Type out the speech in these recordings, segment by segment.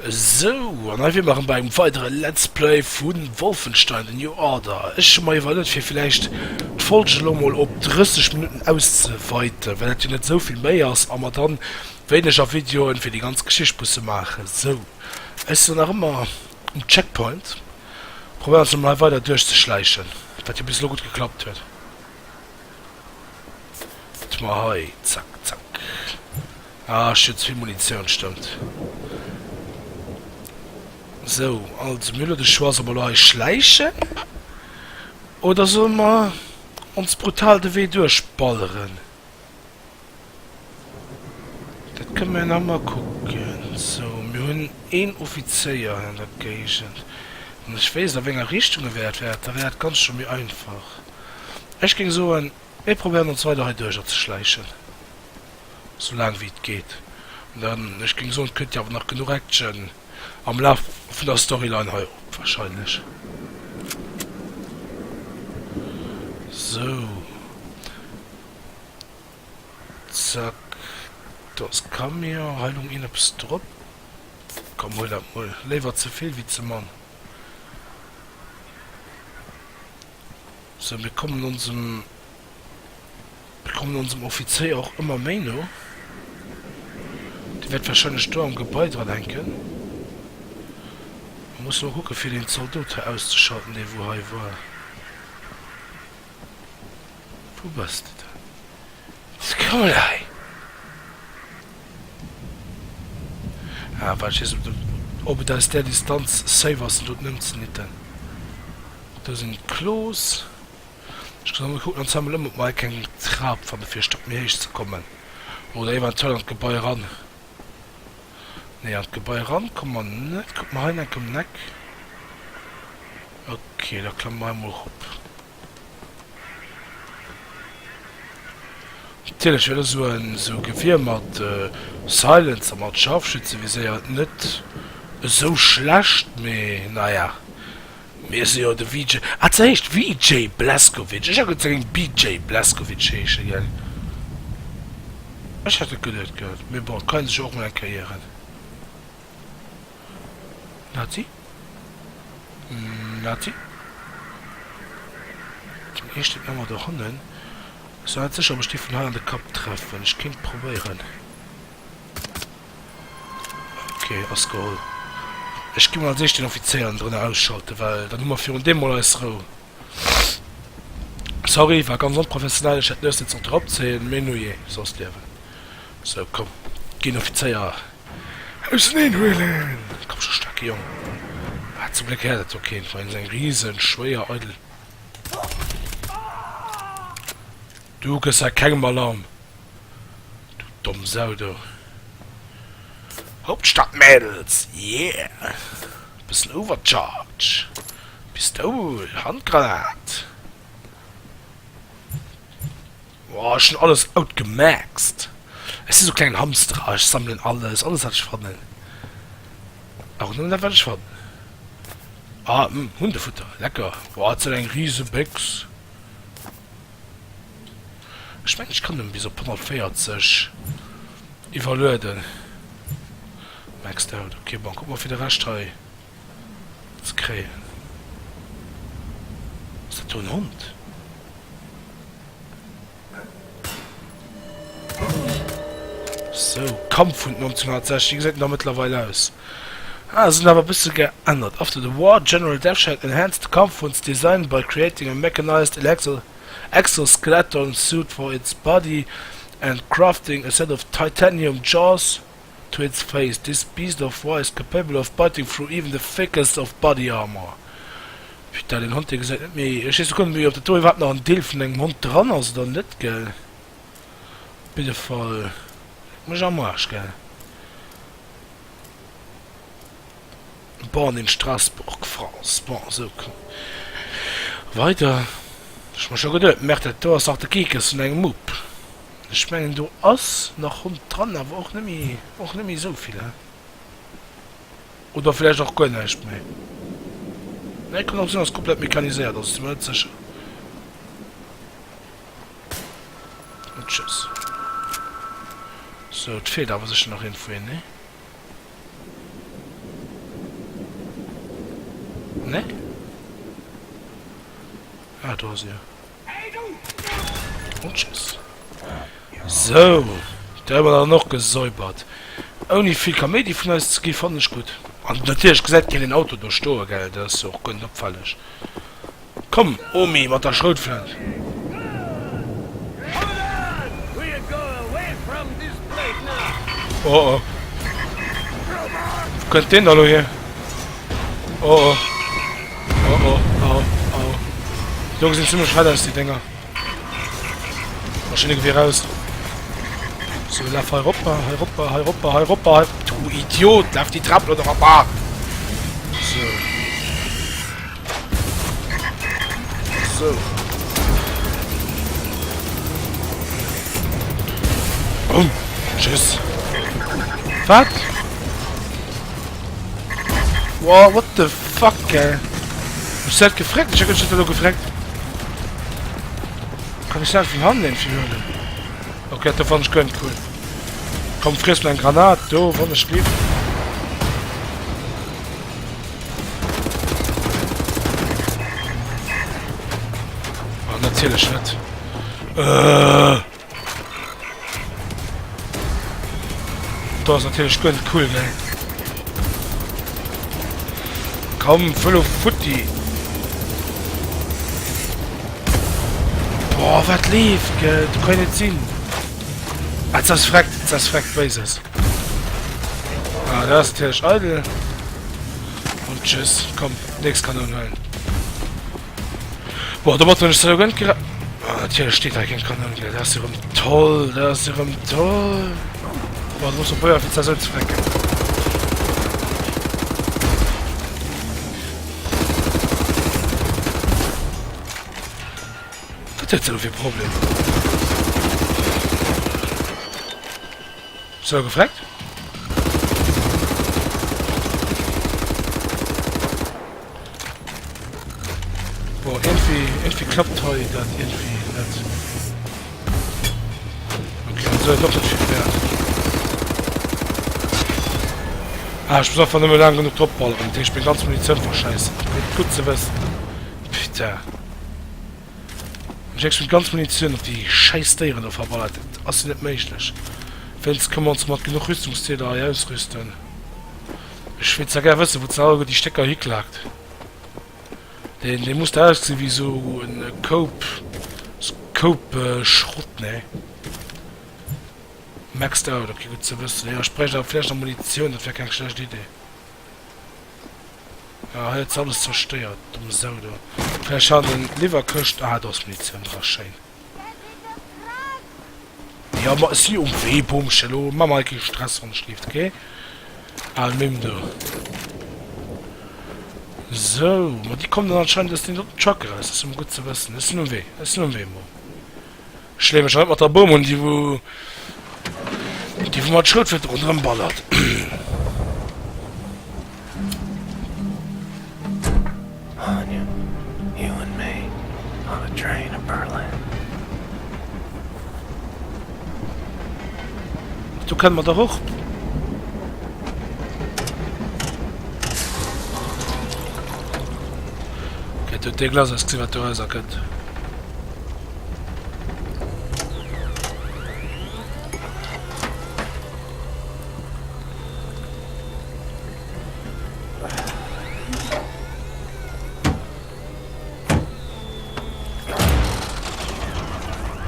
So, und wir machen beim weiteren Let's Play von Wolfenstein The New Order. Ich schon mal überlegt, für vielleicht die Folge mal ob 30 Minuten auszuweiten, weil das ja nicht so viel mehr ist, aber dann weniger Videos für die ganze Geschichte zu machen. So, es ist noch immer ein Checkpoint. Probieren wir uns mal weiter durchzuschleichen, was ja bislang gut geklappt hat. Jetzt mal hi, zack, zack. Ah, shit, viel Munition, stimmt. So, also Müller de Schwarz aber schleichen oder so mal uns brutal de Weh durchballern. Das können wir noch mal gucken. So, wir haben ein Offizier in der Gegend. Und ich weiß, wenn er Richtung gewährt wird, da wäre ganz schon mir einfach. Ich ging so an, wir probieren uns weiter durchzuschleichen. So lange wie es geht. Und dann, ich ging so und könnte ja aber noch genug Action am Lauf von der Storyline heute wahrscheinlich. So. Zack. Das kann mir Heilung in etwas drauf. Komm, hol das mal. Lever zu viel wie zu Mann. So, wir kommen unserem Offizier auch immer mehr noch. Die wird wahrscheinlich da am Gebäude dran hängen. Man muss nur gucken, für den Soldat auszuschalten, der wo er war. Wo bist du denn? Das kann man da. Ja, weil ich jetzt, ob da ist der Distanz Savers und dort nimmt es nicht dann. Da sind Klos. Ich kann mal gucken, dann haben wir immer mal keinen Trab von der 4 Stock mehr zu kommen. Oder eventuell an das Gebäude ran. Ne, an das Gebäude ran kann man nicht. Guck mal rein, dann kommt nicht. Okay, da kann man mal hoch. Natürlich wäre so ein Gewehr mit Silence, mit Scharfschütze, wie sie ja nicht so schlecht, aber naja. Mir ist ja der VJ. Ah, das heißt VJ Blazkowicz. Ich habe gesagt BJ Blazkowicz. Ich hatte gehört. Wir brauchen keine sich auch mehr Karriere. Nazi? Nazi? Den ersten Nummer da hinten. So hat sich aber Stiefel an den Kopf treffen. Ich kann probieren. Okay, aus Gold. Ich gehe mal 16 Offizieren drin ausschalten, weil dann immer für ein Demo ist roh. Sorry, war ganz unprofessionell, ich hätte das jetzt unter abzählen, Menü, sonst leben. So, komm, gehen Offizier. Aus den Höhlen! Komm schon stark, Junge. Ah, zum Glück her, das okay, vor allem ein riesen, schwerer Eudel. Du gehst ja kein Alarm. Du dumm Sau, du. Hauptstadtmädels, yeah! Bisschen Overcharge. Pistole, Handgranat. Boah, schon alles outgemaxt. Es ist so klein Hamster, ich sammle alles hat ich verloren. Auch nur da werde ich verloren. Ah, Hundefutter, lecker. Boah, hat so ein riesen Becks. Ich meine, ich kann dem wie so 140 evaluieren. Maxed out. Okay, bon, guck mal für den Rest rein. Das kriegen. Was ist das für ein Hund? So, Kampfhund 1960 sieht noch mittlerweile aus. Ah, sind aber ein bisschen geändert. After the war, General Deathshot enhanced the Kampfhund's design by creating a mechanized exoskeleton suit for its body and crafting a set of titanium jaws to its face. This beast of war is capable of biting through even the thickest of body armor. Ich hab da den Hund gesagt, nicht mehr. Ich weiß nicht, wie auf der Tour überhaupt noch ein Deal von dem Hund dran, also dann nicht, gell? Bitte voll. Muss am Arsch, gell? Born in Straßburg, France. Bon, so. Weiter. Ich muss schon gedacht, merkt du hast auch der Kiekers und einen Moop. Ich meine, du hast noch Hund dran, aber auch nicht mehr so viel. Oder vielleicht auch gar nicht mehr. Ne, kann auch sein, dass es komplett mechanisiert, das ist mir nicht sicher. Und tschüss. So, es fehlt aber sicher noch Info, ne? Ne? Ah, da ist er. Und tschüss. So. Der haben wir dann noch gesäubert. Ohne viel Comedy von uns zu gehen, fand ich gut. Und natürlich gesagt, kein Auto durchstehen, gell? Das ist auch ganz abfällig. Komm, Omi, mit der Schrotflinte. Oh oh. Wo könnt den da hier? Oh oh. Oh oh. Oh oh. Die Jungs sind ziemlich schade, die Dinger. Wahrscheinlich wie raus. So, lauf Europa, Europa, Europa, Europa. Du Idiot, lauf die Trappe oder Europa. So. So. Tschüss. Was? Wow, what the fuck, ey? Ich hab gefragt, ich hab schon gefragt. Kann ich selbst von Hand nehmen für Höhle? Okay, da fand ich gut, cool. Komm, friss mir ein Granat, du, wo das lief. Oh, natürlich nicht. Das ist natürlich gut, cool, ne? Komm, voll auf Futti. Boah, was lief, gell? Du kannst nicht sehen. Als das fragt, Basis. Ah, das ist natürlich Idle. Und tschüss, komm, nix kann er holen. Boah, da wird man nicht so gönnt gerade. Ah, natürlich steht da kein Kanon, gell? Das ist ja toll, das ist ja toll. Boah, du musst doch Feuer für das Holz frecken. Was hat so viel Problem? Hast du gefragt? Boah, irgendwie klappt heute das irgendwie nicht. Okay, also doch nicht viel wert. Ah, ich muss einfach nicht mehr lang genug Topball und ich bin ganz Munition verscheißen. Gut zu wissen. Bitte. Ich bin ganz Munition auf die scheiß Tiere noch verballert. Das ist nicht möglich. Wenn es kann man uns mal genug Rüstungstiere ausrüsten. Ich will ja gerne wissen, wo zu Hause die Stecker hinklagt. Den muss da aussehen wie so ein Schrott, ne? Maxed out, okay, gut zu wissen. Ja, ich spreche auch vielleicht noch Munition, das wäre keine schlechte Idee. Ja, jetzt alles zerstört, dumme Sau, du. Vielleicht hat den Leverköst. Ah, da ist Munition drauf, schein. Ja, aber ist hier um Wehbum, Cello. Mach mal keinen Stress, wenn schläft, okay? Ah, nimm du. So, die kommen dann anscheinend aus den Truck raus. Das ist gut zu wissen. Das ist nur weh. Das ist nur weh, Mo. Schlimm, schreibt mit der Baum und die, wo man Schritt wird runter ballert. Anya, you and me on a train to Berlin. Du kannst mal da hoch. Okay, du der Glas ist was du heißer könnt.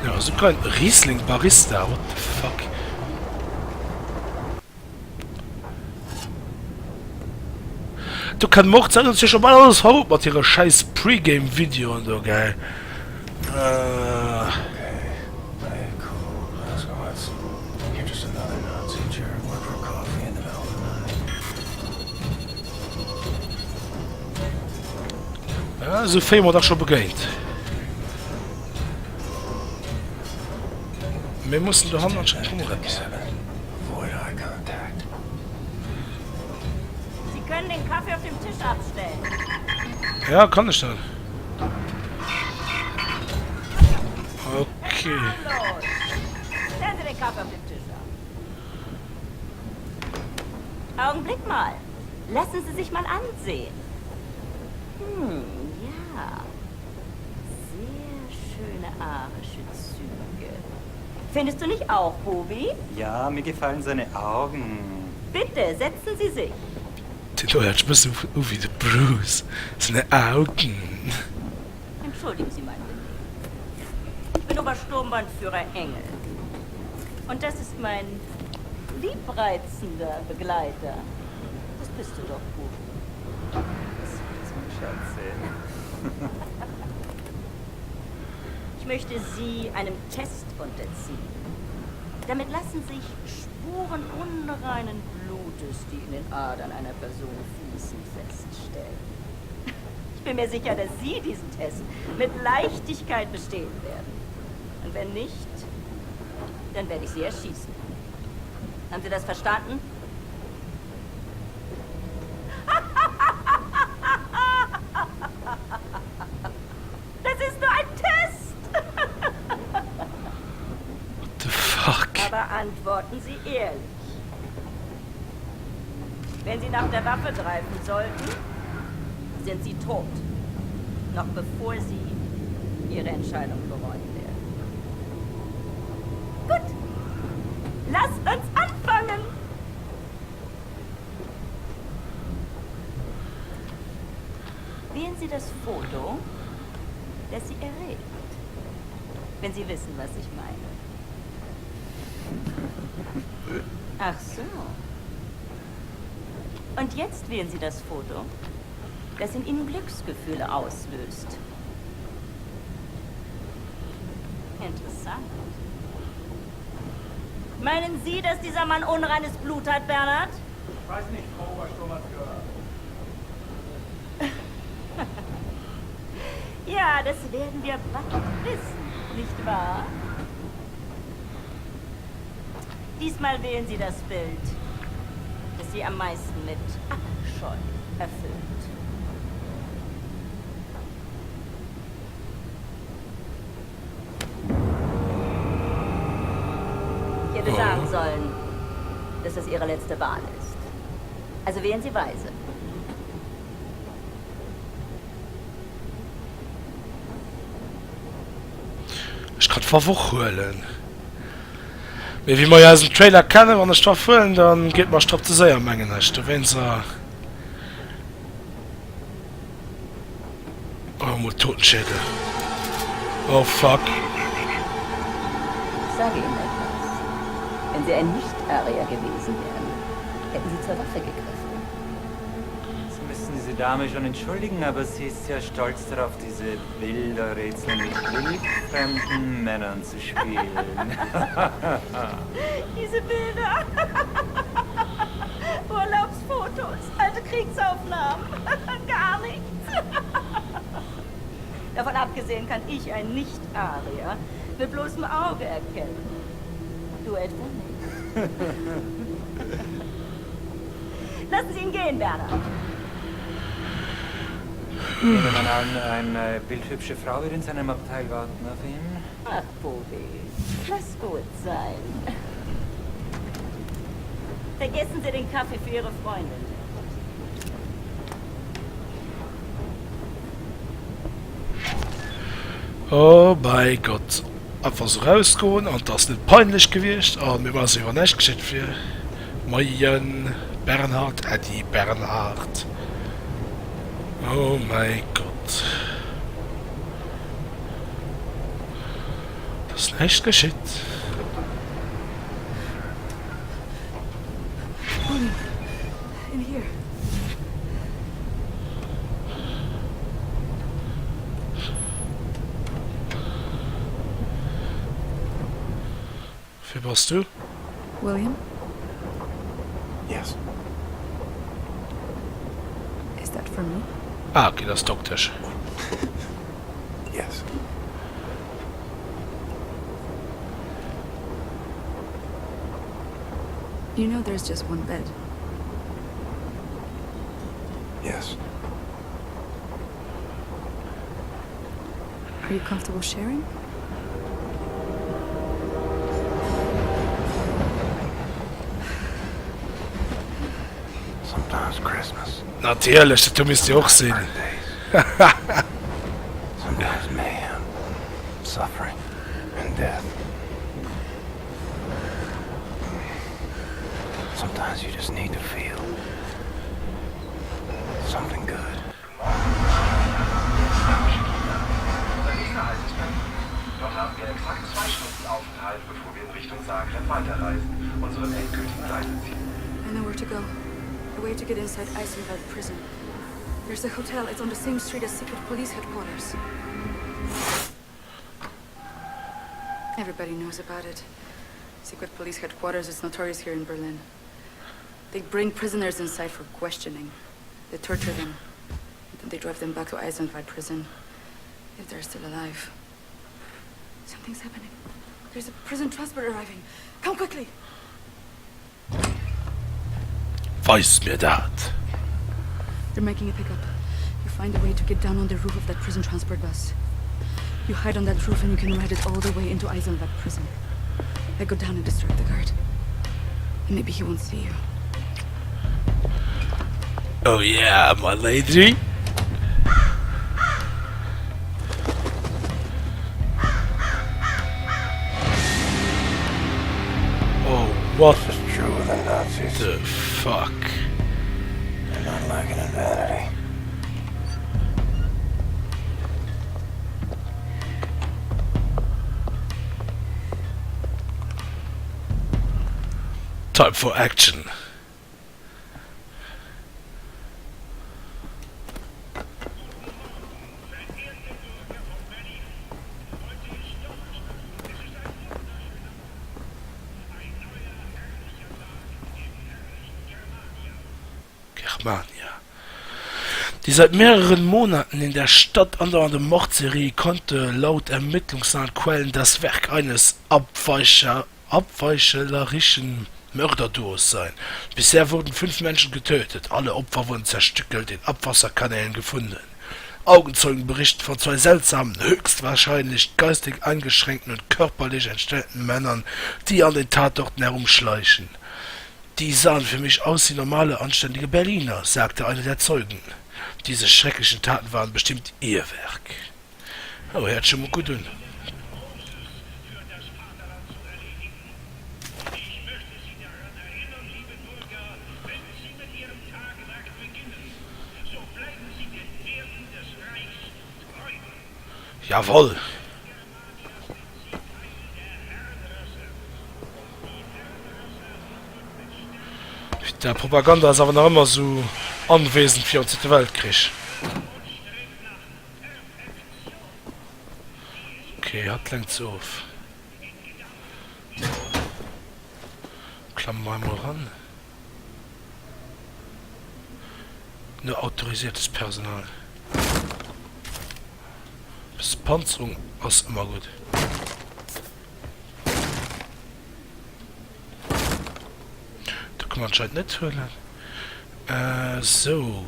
Ja, so kein Riesling Barista, what the fuck? Du kannst morgen sagen, dass ich schon mal alles haut mit ihrer scheiß Pre-Game-Video und so, geil. Ja, so viel haben wir schon beginnt. Wir mussten da haben anscheinend rumrennen. Sie können den Kaffee auf dem Tisch abstellen. Ja, kann ich dann. Okay. Los. Stellen Sie den Kaffee auf den Tisch ab. Augenblick mal. Lassen Sie sich mal ansehen. Ja. Sehr schöne arische Züge. Findest du nicht auch, Bobby? Ja, mir gefallen seine Augen. Bitte, setzen Sie sich. Den hört ein bisschen wie der Bruce. Seine Augen. Entschuldigen Sie mein Benehmen. Ich bin Obersturmbannführer Engel. Und das ist mein liebreizender Begleiter. Das bist du doch, Bobby. Das ist mein Schatz. Ich möchte Sie einem Test unterziehen. Damit lassen sich Spuren unreinen Blutes, die in den Adern einer Person fließen, feststellen. Ich bin mir sicher, dass Sie diesen Test mit Leichtigkeit bestehen werden. Und wenn nicht, dann werde ich Sie erschießen. Haben Sie das verstanden? Das ist nur ein Test! What the fuck? Aber antworten Sie ehrlich. Wenn Sie nach der Waffe greifen sollten, sind Sie tot. Noch bevor Sie Ihre Entscheidung bereuen werden. Gut. Lasst uns anfangen. Wählen Sie das Foto, das Sie erregt. Wenn Sie wissen, was ich meine. Ach so. Und jetzt wählen Sie das Foto, das in Ihnen Glücksgefühle auslöst. Interessant. Meinen Sie, dass dieser Mann unreines Blut hat, Bernhard? Ich weiß nicht, Frau Obersturmbannführer. Ja, das werden wir bald wissen, nicht wahr? Diesmal wählen Sie das Bild, das Sie am meisten mit Abscheu erfüllt. Ich hätte sagen sollen, dass das Ihre letzte Wahl ist. Also wählen Sie weise. Ich kann verwuchholen. Wie man ja aus dem Trailer kennen, wenn ich verwuchholen, dann geht man stopp zu sehr Mengen nicht. Du wenn so. Oh, mal Totenschädel. Oh fuck. Ich sage Ihnen etwas. Wenn Sie ein Nicht-Arier gewesen wären, hätten Sie zur Waffe gegriffen. Jetzt müssen diese Dame schon entschuldigen, aber sie ist ja stolz darauf, diese Bilderrätsel mit wildfremden Männern zu spielen. Diese Bilder. Urlaubsfotos, alte Kriegsaufnahmen. Gar nichts. Davon abgesehen kann ich ein Nicht-Arier mit bloßem Auge erkennen. Du etwa nicht. Lassen Sie ihn gehen, Bernhard. Ich nehme mal an, eine bildhübsche Frau wird in seinem Abteil warten auf ihn. Ach, Bobby, lass gut sein. Vergessen Sie den Kaffee für Ihre Freundin. Oh mein Gott. Einfach so rausgehen und das nicht peinlich gewesen. Und mir war es über nicht geschickt für Mayen Bernhard, Eddie Bernhard. Oh mein Gott. Das ist nicht geschickt. In here. Wie warst du? William, Yes. is that for me? Ah, okay, das ist doktisch. Yes. You know there's just one bed. Yes. Are you comfortable sharing? Sometimes Christmas. Natürlich, das müsst ihr auch sehen. Birthdays. Sometimes mayhem, suffering, and death. Sometimes you just need to feel something good. Dort haben wir exakt 2 Stunden Aufenthalt, bevor wir in Richtung Zagreb weiterreisen, unseren endgültigen Reiseziel. I know where to go. A way to get inside Eisenwald prison. There's a hotel. It's on the same street as secret police headquarters. Everybody knows about it. Secret police headquarters is notorious here in Berlin. They bring prisoners inside for questioning. They torture them. And then they drive them back to Eisenwald prison. If they're still alive. Something's happening. There's a prison transport arriving. Come quickly! Weiß mir dat. They're making a pickup. You find a way to get down on the roof of that prison transport bus. You hide on that roof and you can ride it all the way into Eisenwald prison. I go down and distract the guard. And maybe he won't see you. Oh yeah, my lady. Oh, what This is true of the Nazis. the fuck? They're not lacking in vanity. Time for action. Germania. Die seit mehreren Monaten in der Stadt andauernde Mordserie konnte laut ermittlungsnahen Quellen das Werk eines abweichlerischen Mörderduos sein. Bisher wurden 5 Menschen getötet, alle Opfer wurden zerstückelt in Abwasserkanälen gefunden. Augenzeugen berichten von 2 seltsamen, höchstwahrscheinlich geistig eingeschränkten und körperlich entstellten Männern, die an den Tatorten herumschleichen. Die sahen für mich aus wie normale, anständige Berliner, sagte einer der Zeugen. Diese schrecklichen Taten waren bestimmt ihr Werk. Oh, er hat schon mal gut tun. Jawohl. Der Propaganda ist aber noch immer so anwesend für uns den Weltkrieg. Okay, hat längt so auf. Klammer mal ran. Nur autorisiertes Personal. Bis Panzerung ist immer gut. Da kann man anscheinend nicht hören. So.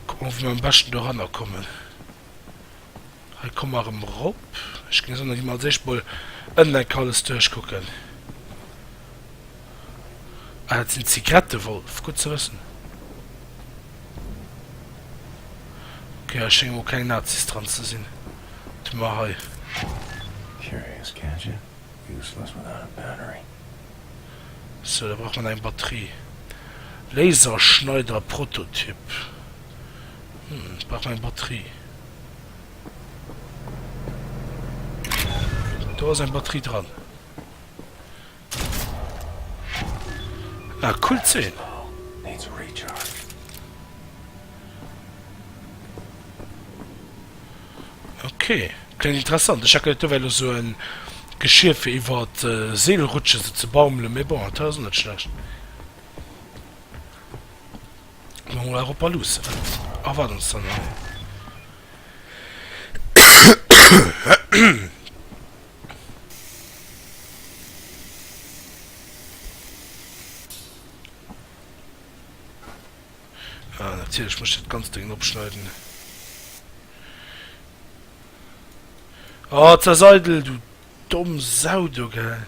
Gucken, wie wir am besten da rankommen. Hier kommen wir im Rob. Ich kann so noch nicht mal sich wohl online alles durchgucken. Ah, das sind Zigarettenwolf. Gut zu wissen. Okay, da scheinen wohl keine Nazis dran zu sein. Tu mal hier. Curious, can't you? Useless without a battery. So, da braucht man eine Batterie. Laserschneider Prototyp. Braucht man eine Batterie. Da ist eine Batterie dran. Ah, cool 10. Needs a recharge. Okay, klingt interessant. Ich habe gehört, so ein Geschirr für über die Seelrutsche zu baumeln. Aber bon, das ist nicht schlecht. Machen wir Europa los. Erwarten uns dann noch. Ah, natürlich muss ich das ganze Ding abschneiden. Oh, Zerseidel, du dumm Sau, du, gell.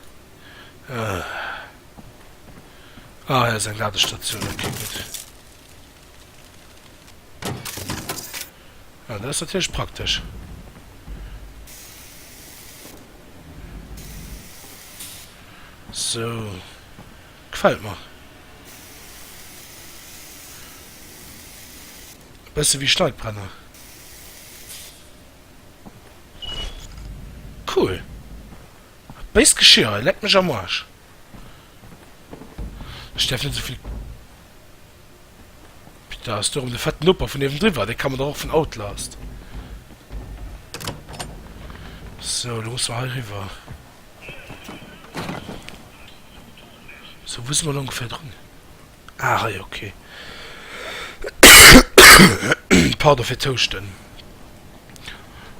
Ah, ja, ist eine Ladestation, okay, gut. Ja, das ist natürlich praktisch. So. Gefällt mir. Besser wie Steinbrenner. Cool. Base Geschirr, leck mich am Arsch. Ich darf nicht so viel... Da ist doch um den fetten Nupper von neben drüber, den kann man doch auch von Outlast. So, los mal rüber. So, wo sind wir ungefähr drin? Ah, ja, okay. Powder für Toasten.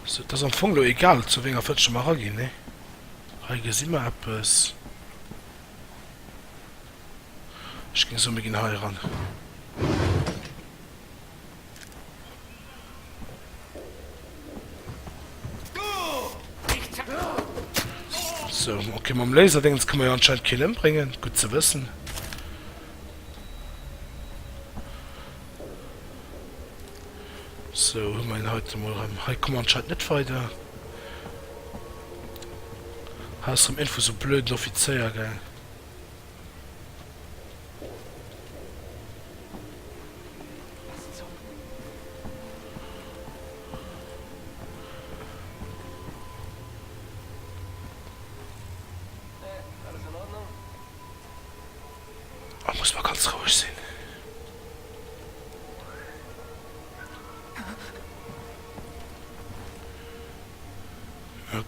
So, das ist am Anfang egal, zu wenig auf welchem Mal gehen, ne? Hier sehen wir etwas. Ich ging so mit den Hai ran. So, okay, mit dem Laserding kann man ja anscheinend Killen bringen. Gut zu wissen. So, mein heute mal rein. Hier kommen wir anscheinend nicht weiter. Hast du im Info so blöden Offizier, gell? Oh, muss man ganz ruhig sein.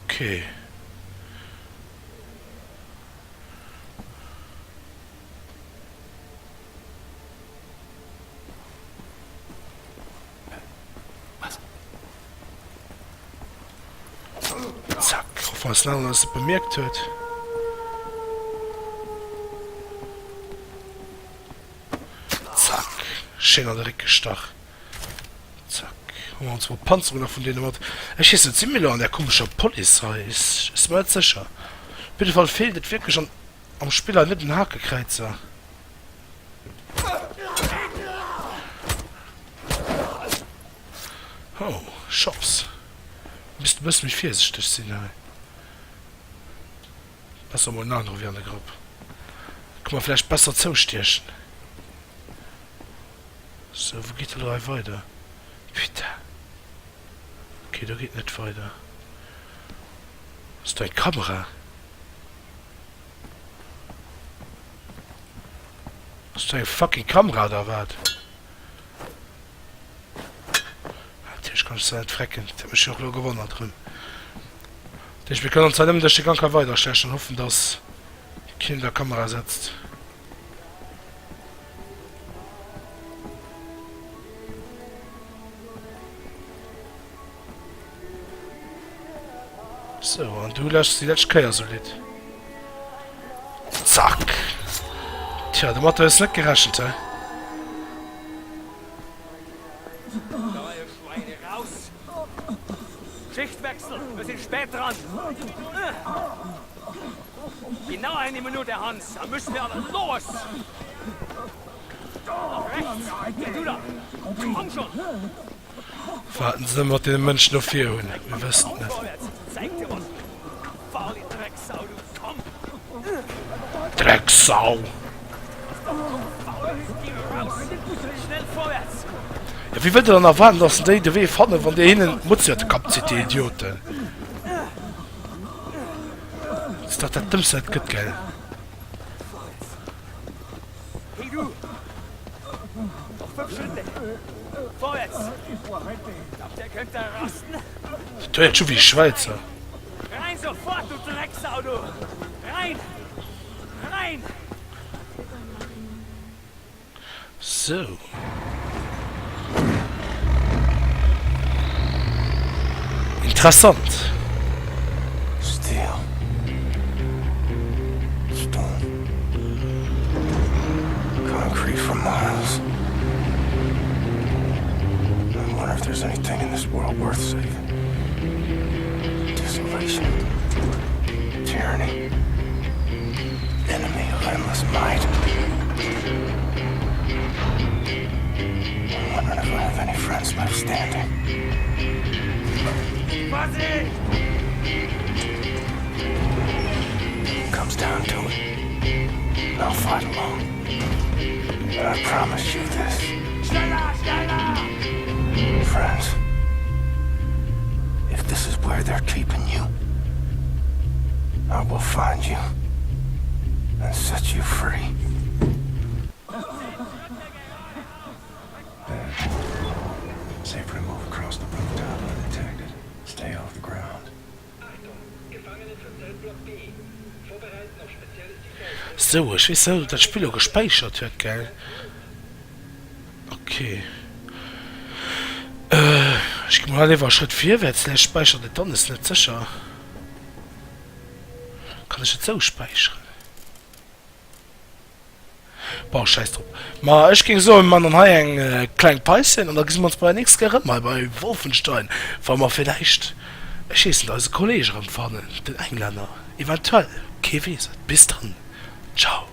Okay. Zack, auf was lange das bemerkt hat. Zack, schön an der Ricke stach. Zack, haben wir uns mal Panzerung von denen gemacht. Ich ist jetzt ziemlich an der komische Polizei, ist mir jetzt sicher. Bitte Fall fehlt es wirklich schon am Spieler nicht ein Hakekreuzer. Oh, Shops. Du bist mich vorsichtig sein. Besser mal nachher wie an der Gruppe. Kann man vielleicht besser zustechen. So, wo geht der da weiter? Bitte. Okay, da geht nicht weiter. Das ist deine Kamera. Das ist deine fucking Kamera da, wart. Ich kann es nicht frecken. Ich habe mich auch nur gewonnen drin. Wir können uns halt immer durch die Gange weiterstechen und hoffen, dass Kinder Kamera setzt. So, und du lässt die letzte Keier solid. Zack! Tja, der Motto ist nicht gerechnet, hä? Schichtwechsel, wir sind spät dran. Genau eine Minute, Hans, dann müssen wir aber los. Rechts, geh du da. Komm schon. Warten Sie mal den Menschen auf hier holen. Wir wissen nicht. Vorwärts, zeig dir was. Fahr die Drecksau, du komm. Drecksau! Geh raus. Schnell vorwärts. Ja, wie wird er dann erwarten, dass die DW vorne von der hinten Mutzerte Kapazität, die Idioten? Das ist doch der Dümmste, das geht, gell? Hey du. Noch 5 Schritte. Vorwärts. Glaubt ihr, könnt da rasten? Du jetzt schon wie Schweizer. Rein sofort, du Drecksau, du. Rein. Rein. So. Interessant. Steel. Stone. Concrete for miles. I wonder if there's anything in this world worth saving. Desolation. Tyranny. Enemy of endless might. I'm wondering if I have any friends left standing. Vorsicht! Comes down to it, I'll fight alone. But I promise you this. Schneller, schneller! Friends, if this is where they're keeping you, I will find you and set you free. Safer to move across the rooftop undetected. Stay off the ground. So, ich weiß nicht, das Spiel auch gespeichert wird, gell? Okay. Ich gehe mal lieber Schritt 4 wärts, der speichert das dann, ist nicht sicher. Kann ich jetzt so speichern? Boah, scheiß drauf. Ma, ich ging so in meinen Haien kleinen Päuschen und da gehen wir uns bei nichts gerät, mal bei Wolfenstein. Weil wir vielleicht, ich weiß nicht, als Kollege empfangen, den Engländer. Eventuell, okay, wie ist das? Bis dann. Ciao.